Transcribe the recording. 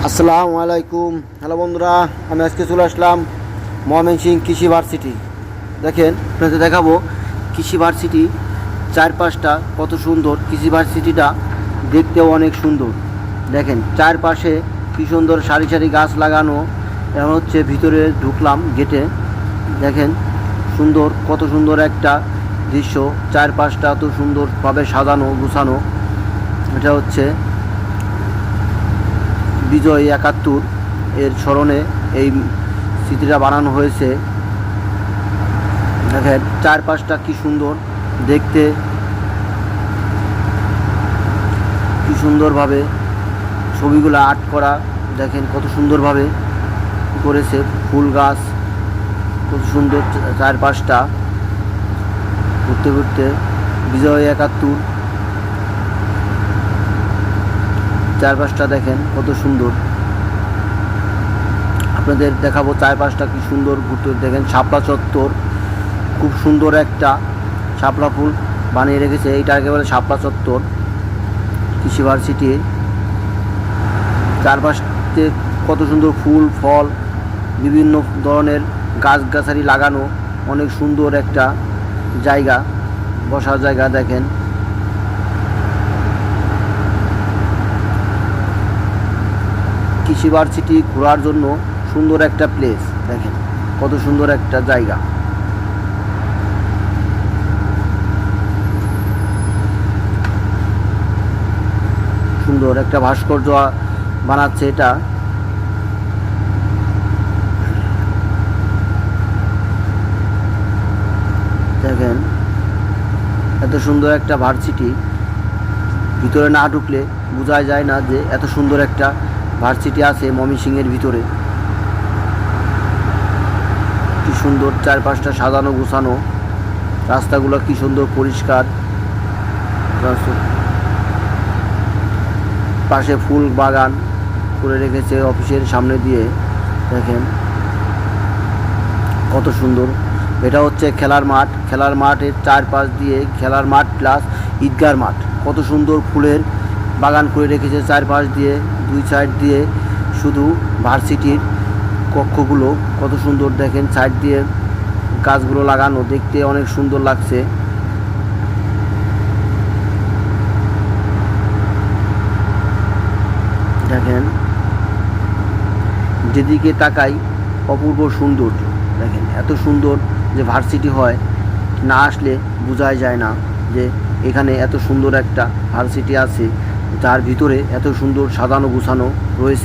আসসালামু আলাইকুম। হ্যালো বন্ধুরা, আমি আজকে চলে আসলাম ময়মনসিংহ কৃষি ভার্সিটি। দেখেন, আপনাদের দেখাবো কৃষি ভার্সিটি চারপাশটা কত সুন্দর। কৃষি ভার্সিটিটা দেখতেও অনেক সুন্দর। দেখেন চারপাশে কী সুন্দর সারি সারি গাছ লাগানো। এখন হচ্ছে ভিতরে ঢুকলাম গেটে। দেখেন সুন্দর, কত সুন্দর একটা দৃশ্য। চারপাশটা এত সুন্দরভাবে সাজানো গুছানো। এটা হচ্ছে বিজয় ৭১ এর স্মরণে এই স্মৃতিটা বানানো হয়েছে। দেখেন চারপাশটা কি সুন্দর দেখতে, কি সুন্দরভাবে ছবিগুলো আর্ট করা। দেখেন কত সুন্দরভাবে করেছে, ফুল গাছ কত সুন্দর। চারপাশটা ঘুরতে ঘুরতে বিজয় ৭১ চারপাশটা দেখেন কত সুন্দর। আপনাদের দেখাবো চারপাশটা কি সুন্দর ঘুরতে। দেখেন শাপলা চত্বর, খুব সুন্দর একটা শাপলা ফুল বানিয়ে রেখেছে। এইটাকে বলে শাপলা চত্বর কৃষি ভার্সিটি। চারপাশে কত সুন্দর ফুল ফল, বিভিন্ন ধরনের গাছগাছালি লাগানো। অনেক সুন্দর একটা জায়গা, বসার জায়গা। দেখেন কৃষি ভার্সিটি ঘোরার জন্য সুন্দর একটা প্লেস। দেখেন কত সুন্দর একটা জায়গা। সুন্দর একটা ভাস্কর্য বানাচ্ছে এটা। দেখেন এত সুন্দর একটা ভার্সিটি, ভিতরে না ঢুকলে বোঝা যায় না যে এত সুন্দর একটা ভার্সিটি আছে ময়মনসিংহের ভিতরে। কি সুন্দর চারপাশটা সাজানো গোছানো, রাস্তাগুলো কি সুন্দর পরিষ্কার। পাশে ফুল বাগান করে রেখেছে অফিসের সামনে দিয়ে। দেখেন কত সুন্দর। এটা হচ্ছে খেলার মাঠ। খেলার মাঠের চারপাশ দিয়ে খেলার মাঠ প্লাস ঈদগার মাঠ। কত সুন্দর ফুলের বাগান করে রেখেছে চারপাশ দিয়ে, দুই সাইড দিয়ে শুধু ভার্সিটির কক্ষগুলো কত সুন্দর। দেখেন সাইড দিয়ে গাছগুলো লাগানো, দেখতে অনেক সুন্দর লাগছে। দেখেন যেদিকে তাকাই অপূর্ব সুন্দর। দেখেন এত সুন্দর যে ভার্সিটি হয়, না আসলে বোঝাই যায় না যে এখানে এত সুন্দর একটা ভার্সিটি আছে, যার ভিতরে এত সুন্দর সাজানো গোছানো রয়েছে।